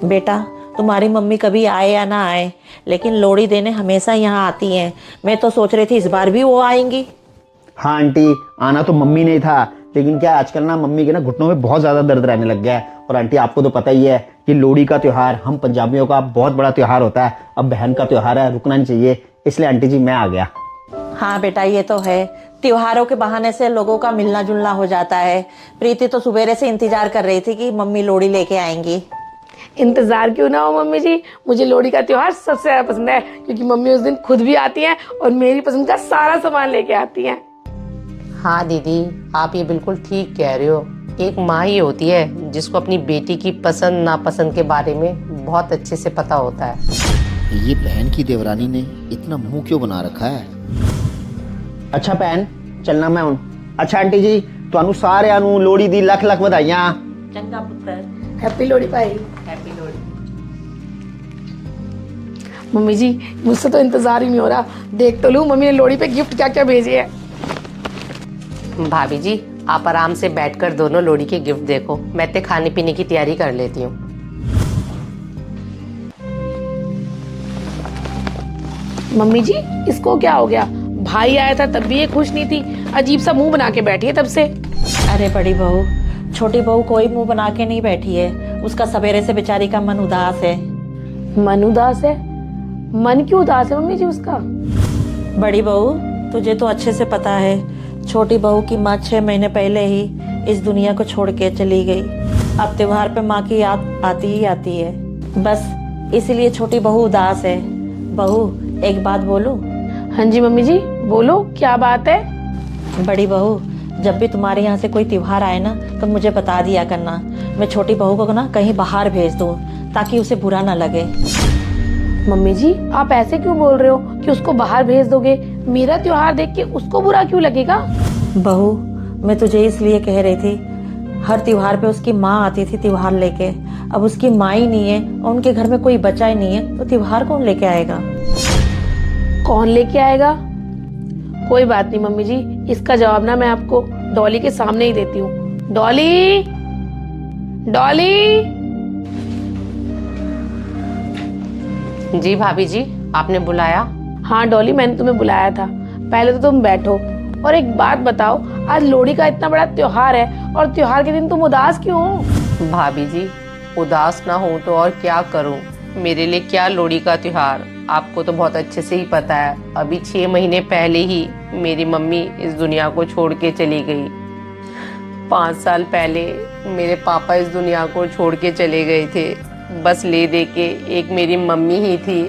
बेटा, तुम्हारी मम्मी कभी आए या ना आए, लेकिन लोड़ी देने हमेशा यहाँ आती हैं। मैं तो सोच रही थी इस बार भी वो आएंगी। हाँ आंटी, आना तो मम्मी नहीं था, लेकिन क्या आजकल ना मम्मी के ना घुटनों में बहुत ज़्यादा दर्द रहने लग गया है। और आंटी आपको तो पता ही है कि लोहड़ी का त्यौहार हम पंजाबियों का बहुत बड़ा त्यौहार होता है। अब बहन का त्यौहार है, रुकना नहीं चाहिए, इसलिए आंटी जी मैं आ गया। हाँ बेटा, ये तो है। त्योहारों के बहाने से लोगों का मिलना जुलना हो जाता है। प्रीति तो सुबेरे से इंतजार कर रही थी कि मम्मी लोड़ी लेके आएंगी। इंतजार क्यों ना हो मम्मी जी, मुझे लोहड़ी का त्योहार सबसे ज्यादा पसंद है, क्योंकि मम्मी उस दिन खुद भी आती हैं और मेरी पसंद का सारा सामान लेके आती हैं। हाँ दीदी, आप ये बिल्कुल ठीक कह रहे हो। एक माँ ही होती है जिसको अपनी बेटी की पसंद नापसंद के बारे में बहुत अच्छे से पता होता है। ये बहन की देवरानी ने इतना मुंह क्यों बना रखा है? अच्छा भैन, चलना मैं हूँ। अच्छा आंटी जी, ਤੁਹਾਨੂੰ ਸਾਰਿਆਂ ਨੂੰ ਲੋਹੜੀ ਦੀ ਲੱਖ ਲੱਖ ਵਧਾਈਆਂ। चंगा पुत्र। हैप्पी लोहड़ी भाई। हैप्पी लोड़ी। मम्मी जी, मुझसे तो इंतजार ही नहीं हो रहा, देख तो लूं मम्मी ने लोहड़ी पे गिफ्ट क्या क्या भेजे हैं। भाभी जी, आप आराम से बैठकर दोनों लोहड़ी के गिफ्ट देखो, मैं तो खाने पीने की तैयारी कर लेती हूँ। मम्मी जी, इसको क्या हो गया? भाई आया था तब भी ये खुश नहीं थी, अजीब सा मुंह बना के बैठी है तब से। अरे बड़ी बहू, छोटी बहू कोई मुंह बना के नहीं बैठी है। उसका सवेरे से बेचारी का मन उदास है। मन उदास है? मन क्यों उदास है मम्मी जी उसका? बड़ी बहू, तुझे तो अच्छे से पता है, छोटी बहू की माँ 6 महीने पहले ही इस दुनिया को छोड़ के चली गई। अब त्योहार पे माँ की याद आती ही आती है। बस इसीलिए छोटी बहू उदास है। बहू, एक बात बोलूं? हाँ जी मम्मी जी, बोलो क्या बात है? बड़ी बहू, जब भी तुम्हारे यहाँ से कोई त्योहार आए ना तो मुझे बता दिया करना। मैं छोटी बहू को ना कहीं बाहर भेज दूँ ताकि उसे बुरा ना लगे। मम्मी जी, आप ऐसे क्यों बोल रहे हो कि उसको बाहर भेज दोगे? मेरा त्योहार देख के उसको बुरा क्यों लगेगा? बहू, मैं तुझे इसलिए कह रही थी, हर त्योहार पे उसकी माँ आती थी त्योहार लेके। अब उसकी माँ ही नहीं है और उनके घर में कोई बच्चा ही नहीं है, तो त्योहार कौन लेके आएगा? कौन लेके आएगा? कोई बात नहीं मम्मी जी, इसका जवाब ना मैं आपको डॉली के सामने ही देती हूँ। डॉली, डॉली। जी भाभी जी, आपने बुलाया? हाँ डॉली, मैंने तुम्हें बुलाया था। पहले तो तुम बैठो और एक बात बताओ, आज लोहड़ी का इतना बड़ा त्योहार है और त्योहार के दिन तुम उदास क्यों हो? भाभी जी, उदास ना हूँ तो और क्या करूँ? मेरे लिए क्या लोहड़ी का त्योहार, आपको तो बहुत अच्छे से ही पता है। अभी 6 महीने पहले ही मेरी मम्मी इस दुनिया को छोड़ के चली गई। 5 साल पहले मेरे पापा इस दुनिया को छोड़ के चले गए थे। बस ले दे के एक मेरी मम्मी ही थी,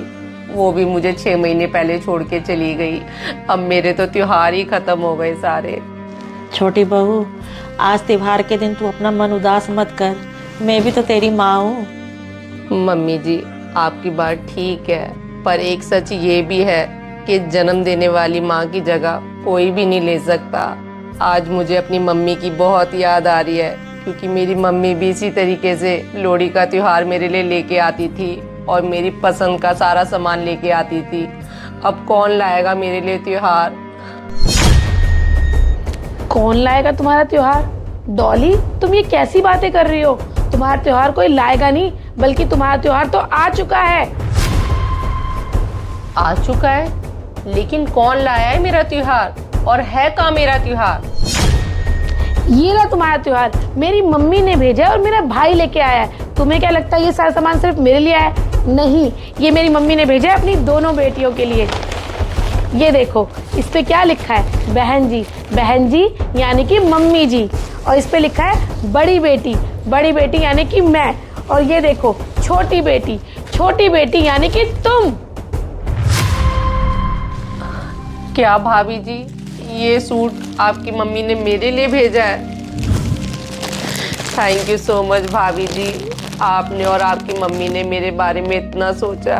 वो भी मुझे 6 महीने पहले छोड़ के चली गई। अब मेरे तो त्योहार ही खत्म हो गए सारे। छोटी बहू, आज त्योहार के दिन तू अपना मन उदास मत कर। मैं भी तो तेरी माँ हूँ। मम्मी जी, आपकी बात ठीक है, पर एक सच ये भी है कि जन्म देने वाली माँ की जगह कोई भी नहीं ले सकता। आज मुझे अपनी मम्मी की बहुत याद आ रही है, क्योंकि मेरी मम्मी भी इसी तरीके से लोहड़ी का त्योहार मेरे लिए लेके आती थी और मेरी पसंद का सारा सामान लेके आती थी। अब कौन लाएगा मेरे लिए त्योहार? कौन लाएगा तुम्हारा त्योहार? डॉली, तुम ये कैसी बातें कर रही हो? तुम्हारा त्योहार कोई लाएगा नहीं, बल्कि तुम्हारा त्योहार तो आ चुका है। आ चुका है? लेकिन कौन लाया है मेरा त्योहार, और है कहाँ मेरा त्योहार? ये ला तुम्हारा त्योहार, मेरी मम्मी ने भेजा है और मेरा भाई लेके आया है। तुम्हें क्या लगता है ये सारा सामान सिर्फ मेरे लिए आया है? नहीं, ये मेरी मम्मी ने भेजा है अपनी दोनों बेटियों के लिए। ये देखो, इस पे क्या लिखा है? बहन जी। बहन जी यानी कि मम्मी जी। और इस पे लिखा है बड़ी बेटी। बड़ी बेटी यानी कि मैं। और ये देखो, छोटी बेटी। छोटी बेटी यानी कि तुम। क्या भाभी जी, ये सूट आपकी मम्मी ने मेरे लिए भेजा है? थैंक यू सो मच भाभी जी, आपने और आपकी मम्मी ने मेरे बारे में इतना सोचा।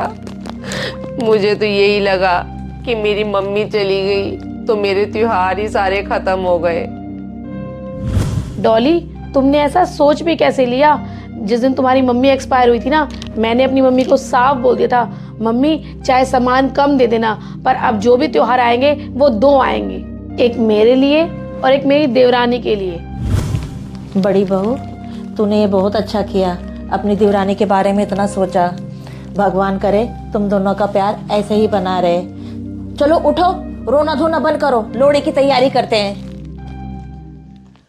मुझे तो यही लगा कि मेरी मम्मी चली गई तो मेरे त्योहार ही सारे खत्म हो गए। डॉली, तुमने ऐसा सोच भी कैसे लिया? जिस दिन तुम्हारी मम्मी एक्सपायर हुई थी ना, मैंने अपनी मम्मी को साफ बोल दिया था, मम्मी चाहे सामान कम दे देना, पर अब जो भी त्योहार आएंगे वो 2 आएंगे, एक मेरे लिए और एक मेरी देवरानी के लिए। बड़ी बहू, तूने ये बहुत अच्छा किया। अपनी देवरानी के बारे में इतना सोचा। भगवान करे तुम दोनों का प्यार ऐसे ही बना रहे। चलो उठो, रोना धोना बंद करो, लोहड़ी की तैयारी करते हैं।